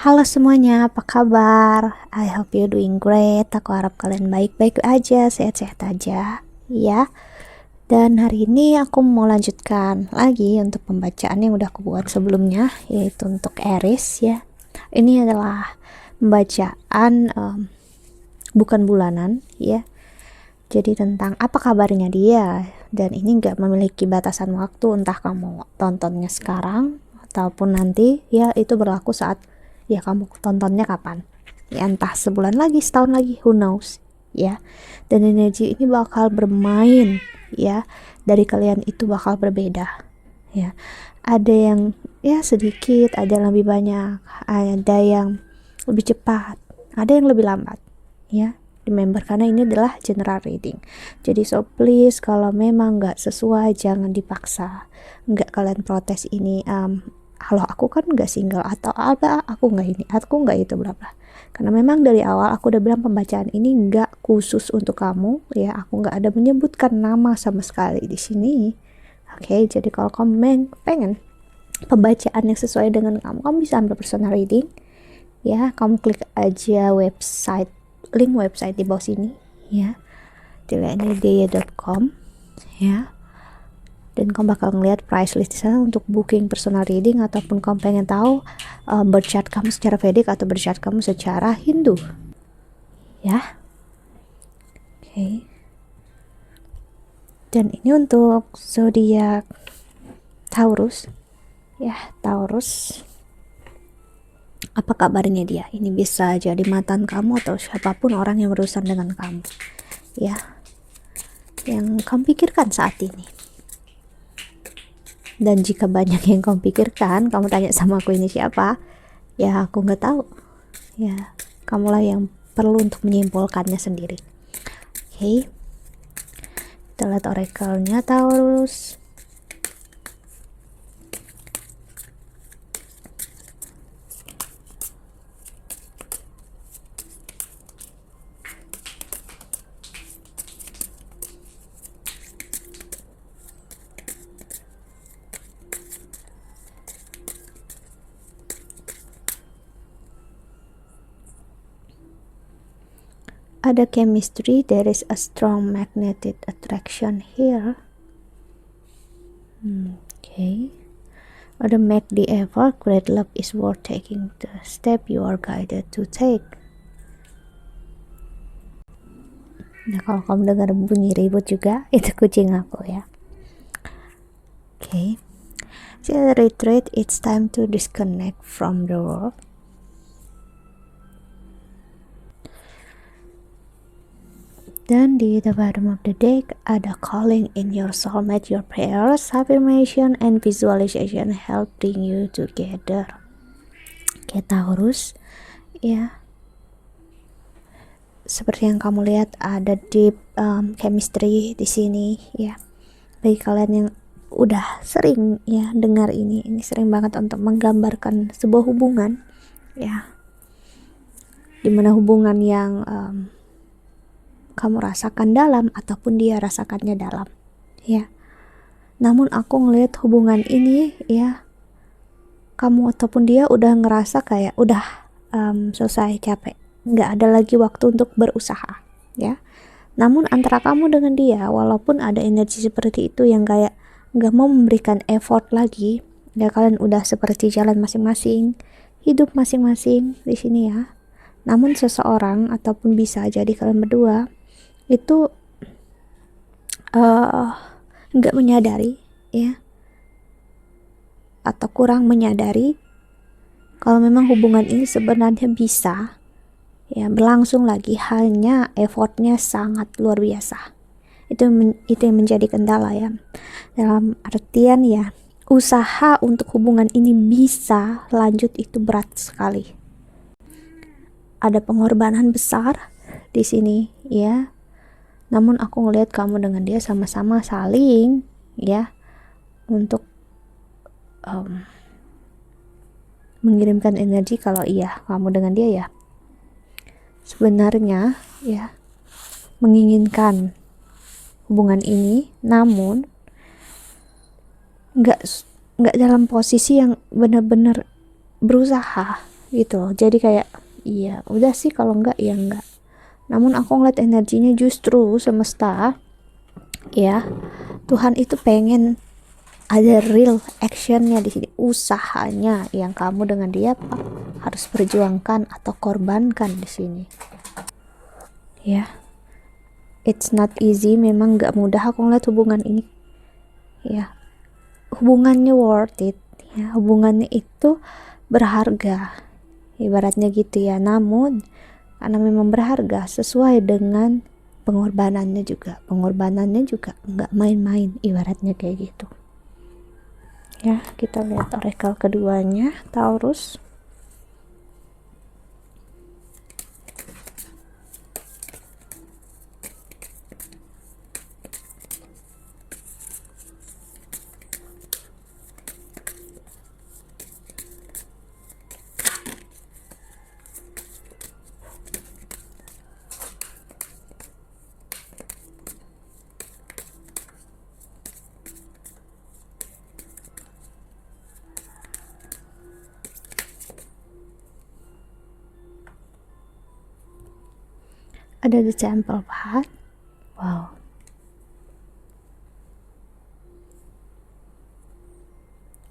Halo semuanya, apa kabar? I hope you doing great. Aku harap kalian baik-baik aja, sehat-sehat aja, ya. Dan hari ini aku mau lanjutkan lagi untuk pembacaan yang udah aku buat sebelumnya, yaitu untuk Aries, ya. Ini adalah pembacaan bukan bulanan, ya. Jadi tentang apa kabarnya dia, dan ini nggak memiliki batasan waktu, entah kamu tontonnya sekarang ataupun nanti, ya. Itu berlaku saat ya kamu tontonnya kapan, ya, entah sebulan lagi, setahun lagi, who knows, ya. Dan energi ini bakal bermain, ya, dari kalian itu bakal berbeda, ya. Ada yang ya sedikit, ada yang lebih banyak, ada yang lebih cepat, ada yang lebih lambat, ya. Remember, karena ini adalah general reading, jadi so please kalau memang nggak sesuai jangan dipaksa, nggak kalian protes ini, kalau aku kan nggak single, atau apa, aku nggak ini, aku nggak itu, bla bla. Karena memang dari awal aku udah bilang pembacaan ini nggak khusus untuk kamu, ya. Aku nggak ada menyebutkan nama sama sekali di sini. Oke, jadi kalau kamu pengen pembacaan yang sesuai dengan kamu bisa ambil personal reading, ya. Kamu klik aja link website di bawah sini, ya, dilihatnya.com, ya. Dan kamu bakal ngeliat price list di sana untuk booking personal reading, ataupun kamu pengen tahu birth chart kamu secara Vedic atau birth chart kamu secara Hindu, ya. Oke. Dan ini untuk zodiak Taurus, ya. Taurus, apa kabarnya dia? Ini bisa jadi mantan kamu atau siapapun orang yang berurusan dengan kamu, ya, yang kamu pikirkan saat ini. Dan jika banyak yang kamu pikirkan, kamu tanya sama aku ini siapa, ya aku nggak tahu, ya. Kamulah yang perlu untuk menyimpulkannya sendiri. Oke, kita lihat oracle-nya Taurus. Ada chemistry, there is a strong magnetic attraction here. Okay. Ada make the effort, great love is worth taking the step you are guided to take. Nah, kalau kamu dengar bunyi ribut juga, itu kucing aku, ya. Okay. So retreat, it's time to disconnect from the world. Dan di the bottom of the deck ada calling in your soulmate, your prayers, affirmation, and visualization help bring you together. Oke, Taurus, ya. Seperti yang kamu lihat ada deep chemistry di sini, ya. Bagi kalian yang udah sering ya dengar ini sering banget untuk menggambarkan sebuah hubungan, ya. Dimana hubungan yang kamu rasakan dalam ataupun dia rasakannya dalam, ya. Namun aku ngelihat hubungan ini, ya, kamu ataupun dia udah ngerasa kayak udah selesai, capek, nggak ada lagi waktu untuk berusaha, ya. Namun antara kamu dengan dia, walaupun ada energi seperti itu yang kayak nggak mau memberikan effort lagi, ya, kalian udah seperti jalan masing-masing, hidup masing-masing di sini, ya. Namun seseorang ataupun bisa jadi kalian berdua itu nggak menyadari, ya, atau kurang menyadari kalau memang hubungan ini sebenarnya bisa, ya, berlangsung lagi, hanya effortnya sangat luar biasa. Itu yang menjadi kendala, ya, dalam artian, ya, usaha untuk hubungan ini bisa lanjut itu berat sekali. Ada pengorbanan besar di sini, ya. Namun aku ngelihat kamu dengan dia sama-sama saling, ya, untuk mengirimkan energi kalau iya kamu dengan dia, ya, sebenarnya, ya, menginginkan hubungan ini, namun nggak dalam posisi yang benar-benar berusaha, gitu loh. Jadi kayak iya udah sih, kalau enggak ya enggak. Namun aku ngeliat energinya justru semesta, ya, Tuhan itu pengen ada real actionnya di sini, usahanya yang kamu dengan dia harus perjuangkan atau korbankan di sini, ya. It's not easy, memang gak mudah aku ngeliat hubungan ini, ya. Hubungannya worth it, ya. Hubungannya itu berharga, ibaratnya gitu ya. Namun karena memang berharga, sesuai dengan pengorbanannya juga nggak main-main, ibaratnya kayak gitu ya. Kita lihat oracle keduanya, Taurus. Ada the Temple Path. Wow,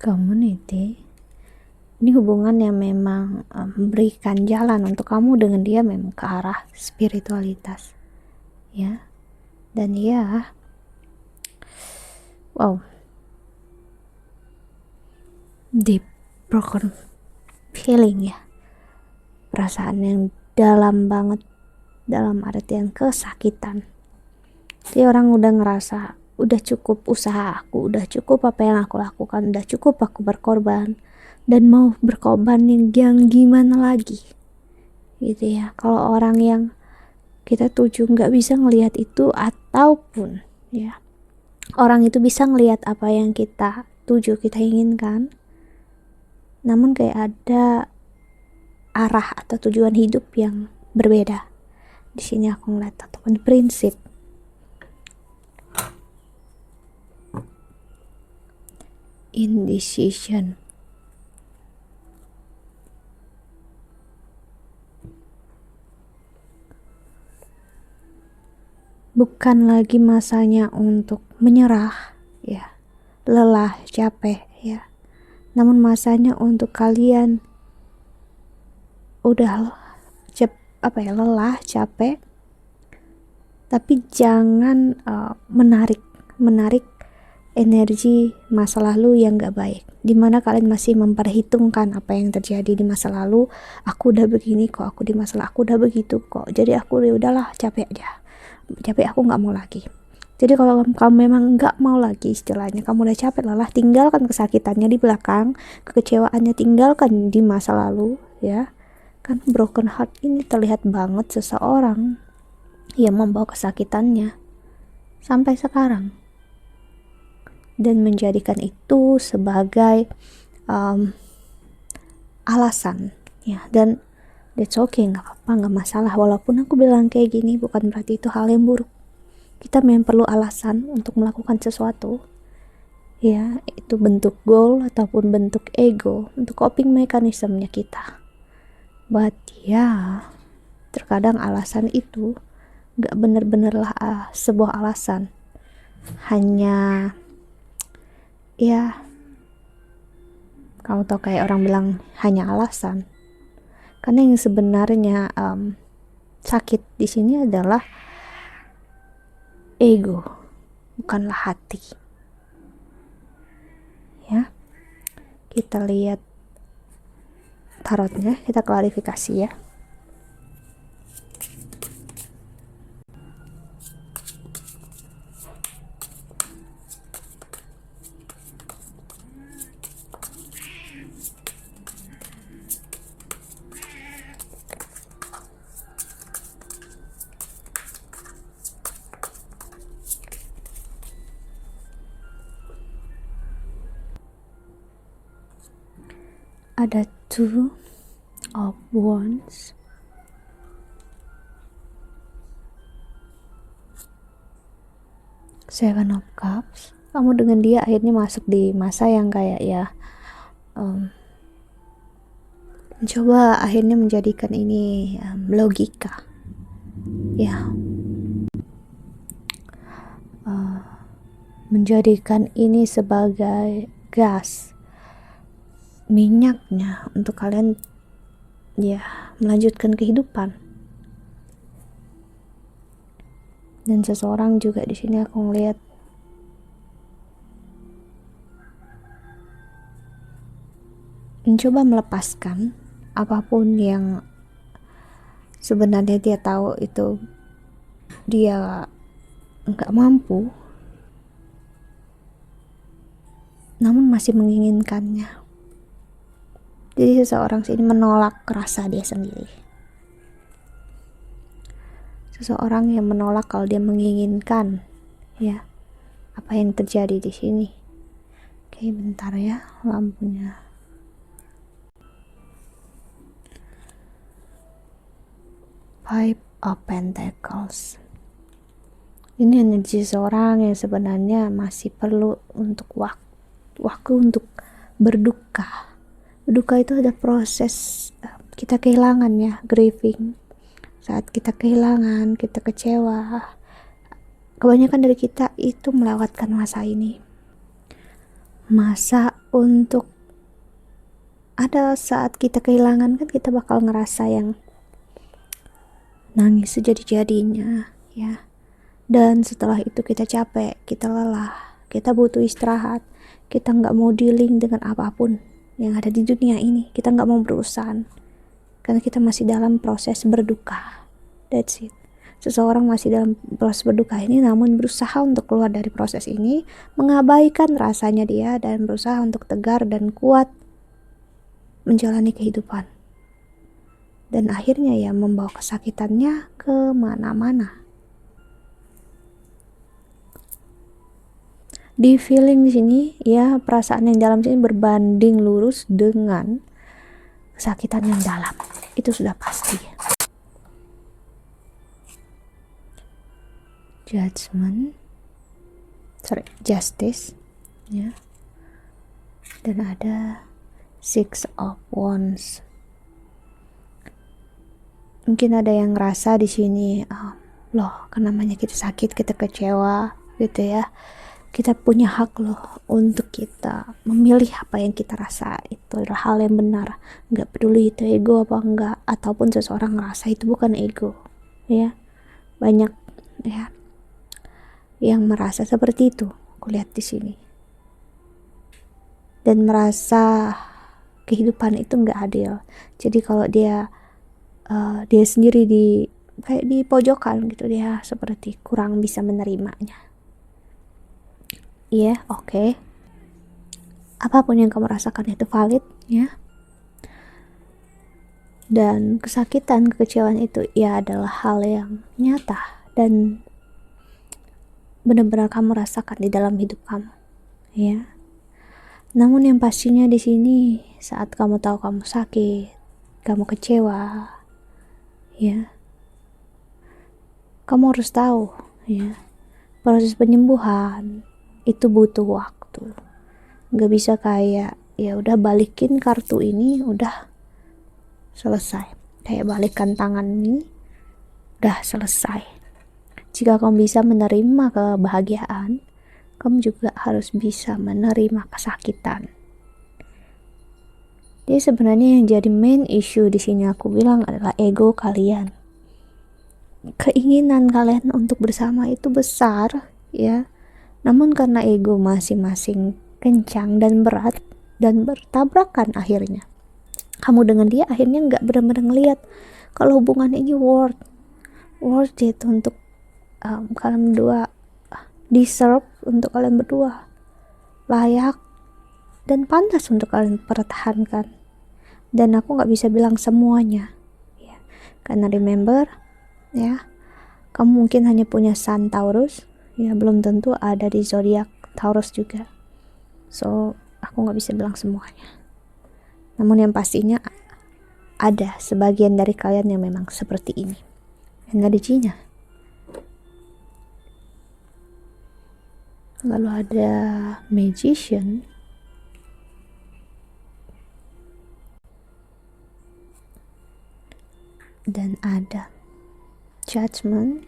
community. Ini hubungan yang memang memberikan jalan untuk kamu dengan dia memang ke arah spiritualitas, ya. Dan ya, wow, deep broken feeling, ya. Perasaan yang dalam banget, dalam artian kesakitan. Jadi orang udah ngerasa udah cukup usaha aku, udah cukup apa yang aku lakukan, udah cukup aku berkorban, dan mau berkorban yang gimana lagi, gitu ya. Kalau orang yang kita tuju nggak bisa ngelihat itu, ataupun ya orang itu bisa ngelihat apa yang kita tuju, kita inginkan, namun kayak ada arah atau tujuan hidup yang berbeda. Di sini aku ngeliat ataupun prinsip. Indecision. Bukan lagi masanya untuk menyerah, ya, lelah, capek, ya. Namun masanya untuk kalian udah lelah, capek, tapi jangan menarik energi masa lalu yang gak baik, dimana kalian masih memperhitungkan apa yang terjadi di masa lalu. Aku udah begini kok, aku di masa lalu aku udah begitu kok, jadi aku udahlah capek aja, capek, aku gak mau lagi. Jadi kalau kamu memang gak mau lagi, istilahnya kamu udah capek, lelah, tinggalkan kesakitannya di belakang, kekecewaannya tinggalkan di masa lalu, ya. Kan broken heart ini terlihat banget seseorang yang membawa kesakitannya sampai sekarang dan menjadikan itu sebagai alasan, ya. Dan that's okay, nggak apa-apa, nggak masalah. Walaupun aku bilang kayak gini bukan berarti itu hal yang buruk. Kita memang perlu alasan untuk melakukan sesuatu, ya. Itu bentuk goal ataupun bentuk ego, untuk coping mekanismenya kita. But ya, terkadang alasan itu nggak bener-bener sebuah alasan, hanya ya, kamu tau, kayak orang bilang hanya alasan. Karena yang sebenarnya sakit di sini adalah ego, bukanlah hati, ya. Kita lihat tarotnya, kita klarifikasi, ya. Ada Two of Wands, Seven of Cups. Kamu dengan dia akhirnya masuk di masa yang kayak ya Mencoba akhirnya menjadikan ini logika, ya, menjadikan ini sebagai gas minyaknya untuk kalian ya melanjutkan kehidupan. Dan seseorang juga di sini aku ngeliat mencoba melepaskan apapun yang sebenarnya dia tahu itu dia nggak mampu, namun masih menginginkannya. Jadi seseorang sini menolak rasa dia sendiri. Seseorang yang menolak kalau dia menginginkan, ya, apa yang terjadi di sini. Oke, bentar ya lampunya. Five of Pentacles. Ini energi seseorang yang sebenarnya masih perlu untuk waktu untuk berduka. Berduka itu ada proses kita kehilangan, ya, grieving. Saat kita kehilangan, kita kecewa. Kebanyakan dari kita itu melewatkan masa ini. Masa untuk ada saat kita kehilangan kan kita bakal ngerasa yang nangis sejadi-jadinya, ya. Dan setelah itu kita capek, kita lelah, kita butuh istirahat, kita nggak mau dealing dengan apapun yang ada di dunia ini, kita nggak mau berurusan karena kita masih dalam proses berduka. That's it. Seseorang masih dalam proses berduka ini namun berusaha untuk keluar dari proses ini, mengabaikan rasanya dia dan berusaha untuk tegar dan kuat menjalani kehidupan. Dan akhirnya ya membawa kesakitannya kemana-mana. Di feeling di sini, ya, perasaan yang dalam sini berbanding lurus dengan kesakitan yang dalam. Itu sudah pasti. Justice, ya. Dan ada Six of Wands. Mungkin ada yang ngerasa di sini, loh, kan namanya kita sakit, kita kecewa, gitu ya. Kita punya hak loh untuk kita memilih apa yang kita rasa, itu adalah hal yang benar, nggak peduli itu ego apa enggak, ataupun seseorang ngerasa itu bukan ego, ya. Banyak, ya, yang merasa seperti itu, aku lihat di sini, dan merasa kehidupan itu nggak adil. Jadi kalau dia sendiri kayak di pojokan gitu, dia seperti kurang bisa menerimanya. Iya, oke. Apapun yang kamu rasakan itu valid, ya. Dan kesakitan, kekecewaan itu ya adalah hal yang nyata dan benar-benar kamu rasakan di dalam hidup kamu, ya. Namun yang pastinya di sini saat kamu tahu kamu sakit, kamu kecewa, ya, kamu harus tahu, ya, proses penyembuhan itu butuh waktu. Nggak bisa kayak ya udah balikin kartu ini udah selesai, kayak balikan tangan ini udah selesai. Jika kamu bisa menerima kebahagiaan, kamu juga harus bisa menerima kesakitan. Jadi sebenarnya yang jadi main issue di sini aku bilang adalah ego kalian. Keinginan kalian untuk bersama itu besar, ya. Namun karena ego masing-masing kencang dan berat dan bertabrakan, akhirnya kamu dengan dia akhirnya nggak benar-benar ngelihat kalau hubungan ini worth it untuk kalian berdua, deserve untuk kalian berdua, layak dan pantas untuk kalian pertahankan. Dan aku nggak bisa bilang semuanya, ya, karena remember, ya, kamu mungkin hanya punya Sun Taurus, ya, belum tentu ada di zodiak Taurus juga. So aku nggak bisa bilang semuanya, namun yang pastinya ada sebagian dari kalian yang memang seperti ini energinya. Lalu ada Magician. dan ada Judgment.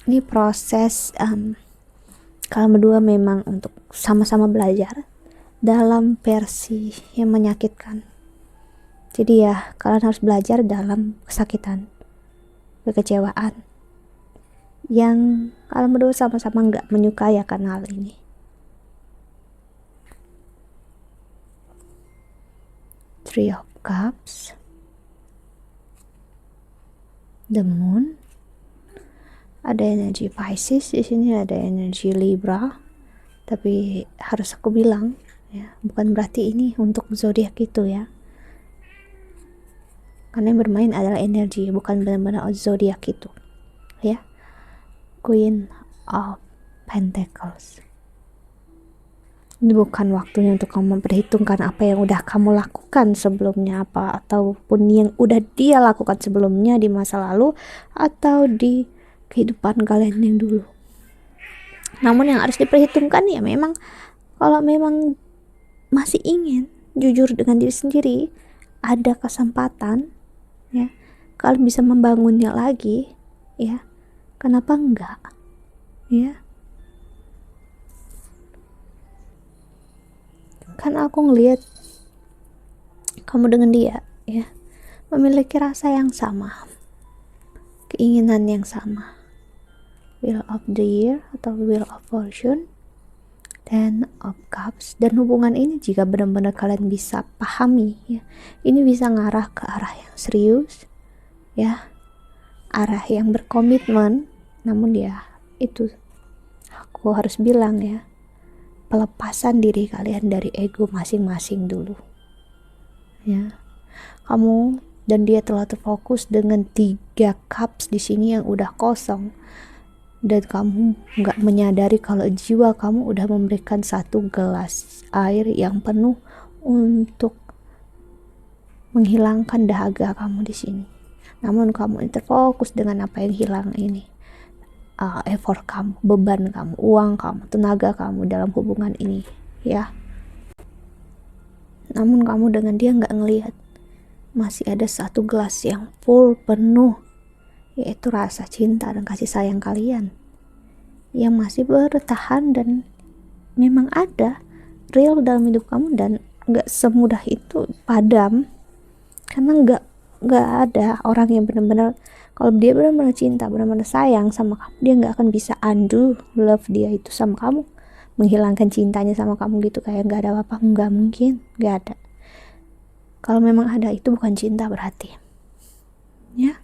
Ini proses kalian berdua memang untuk sama-sama belajar dalam versi yang menyakitkan. Jadi ya, kalian harus belajar dalam kesakitan, kekecewaan, yang kalian berdua sama-sama nggak menyukai akan hal ini. Three of Cups, the Moon, ada energi Pisces di sini, ada energi Libra. Tapi harus aku bilang ya, bukan berarti ini untuk zodiak itu ya, karena yang bermain adalah energi, bukan benar-benar zodiak itu ya. Queen of Pentacles, ini bukan waktunya untuk kamu memperhitungkan apa yang udah kamu lakukan sebelumnya, apa ataupun yang udah dia lakukan sebelumnya di masa lalu atau di kehidupan kalian yang dulu. Namun yang harus diperhitungkan ya, memang kalau memang masih ingin jujur dengan diri sendiri, ada kesempatan ya, kalian bisa membangunnya lagi ya, kenapa enggak ya. Karena aku ngelihat kamu dengan dia ya, memiliki rasa yang sama, keinginan yang sama, Wheel of the Year atau Wheel of Fortune, Ten of Cups. Dan hubungan ini jika benar-benar kalian bisa pahami ya, ini bisa ngarah ke arah yang serius ya, arah yang berkomitmen. Namun ya itu, aku harus bilang ya, pelepasan diri kalian dari ego masing-masing dulu ya. Kamu dan dia telah terfokus dengan 3 cups di sini yang udah kosong, dan kamu nggak menyadari kalau jiwa kamu udah memberikan 1 gelas air yang penuh untuk menghilangkan dahaga kamu di sini. Namun kamu terfokus dengan apa yang hilang ini, effort kamu, beban kamu, uang kamu, tenaga kamu dalam hubungan ini ya. Namun kamu dengan dia nggak ngelihat masih ada 1 gelas yang full penuh, yaitu rasa cinta dan kasih sayang kalian yang masih bertahan dan memang ada real dalam hidup kamu, dan nggak semudah itu padam. Karena nggak ada orang yang benar-benar, kalau dia benar-benar cinta, benar-benar sayang sama kamu, dia nggak akan bisa undo love dia itu sama kamu, menghilangkan cintanya sama kamu gitu kayak nggak ada apa-apa. Nggak mungkin, nggak ada. Kalau memang ada, itu bukan cinta berarti ya.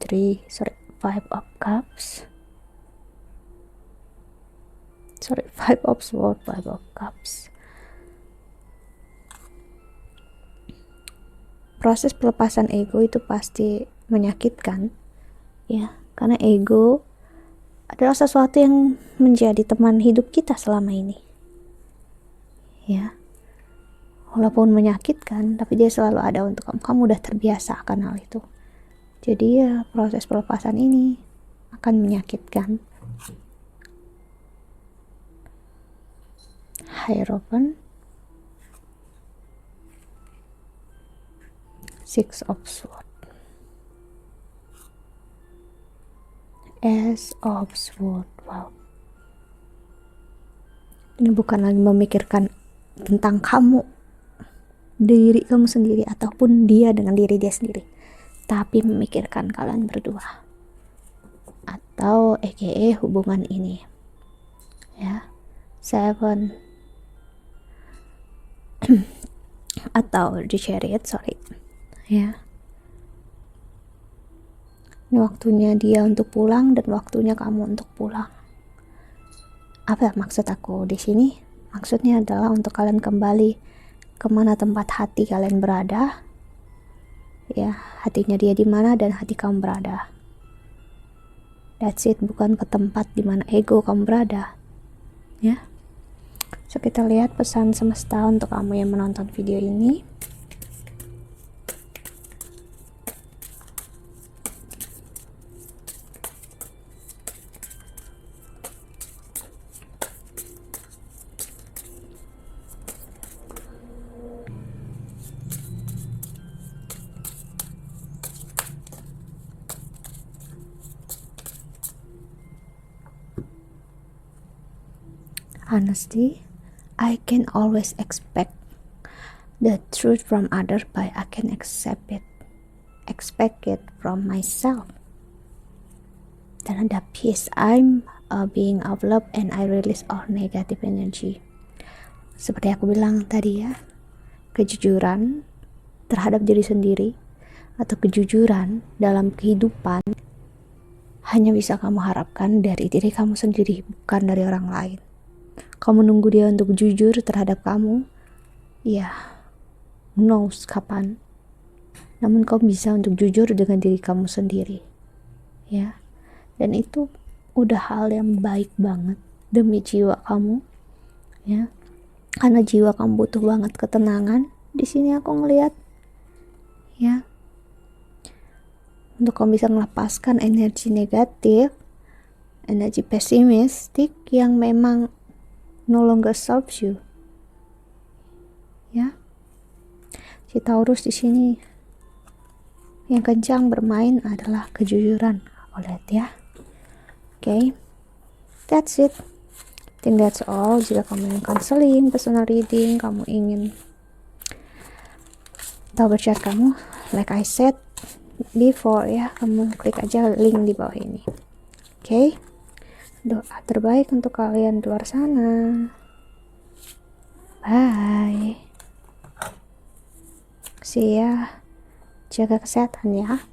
5 of Cups, 5 of Swords, 5 of Cups. Proses pelepasan ego itu pasti menyakitkan ya, karena ego adalah sesuatu yang menjadi teman hidup kita selama ini ya. Walaupun menyakitkan, tapi dia selalu ada untuk kamu. Kamu udah terbiasa akan hal itu. Jadi ya, proses pelepasan ini akan menyakitkan. Hierophant, 6 of Swords, Ace of Swords. Wow, ini bukan lagi memikirkan tentang kamu, diri kamu sendiri, ataupun dia dengan diri dia sendiri, tapi memikirkan kalian berdua atau aka hubungan ini ya. 7 atau the Chariot, sorry ya. Ini waktunya dia untuk pulang dan waktunya kamu untuk pulang. Apa maksud aku di sini? Maksudnya adalah untuk kalian kembali kemana tempat hati kalian berada ya, hatinya dia di mana dan hati kamu berada. That's it, bukan ke tempat di mana ego kamu berada ya. So kita lihat pesan semesta untuk kamu yang menonton video ini. Honesty, I can always expect the truth from others, but I can expect it from myself. Dan ada peace, I'm being of love and I release all negative energy. Seperti aku bilang tadi ya, kejujuran terhadap diri sendiri atau kejujuran dalam kehidupan hanya bisa kamu harapkan dari diri kamu sendiri, bukan dari orang lain. Kamu menunggu dia untuk jujur terhadap kamu, ya, who knows kapan. Namun kamu bisa untuk jujur dengan diri kamu sendiri, ya. Dan itu udah hal yang baik banget demi jiwa kamu, ya. Karena jiwa kamu butuh banget ketenangan. Di sini aku ngelihat, ya, untuk kamu bisa melepaskan energi negatif, energi pesimistik yang memang no longer serves you, ya. Si Taurus di sini yang kencang bermain adalah kejujuran. Aku lihat ya. Okay, that's it. I think that's all. Jika kamu ingin counseling, personal reading, kamu ingin tahu berchat kamu, like I said before ya, kamu klik aja link di bawah ini. Okay, doa terbaik untuk kalian di luar sana. Bye. See ya. Jaga kesehatan ya.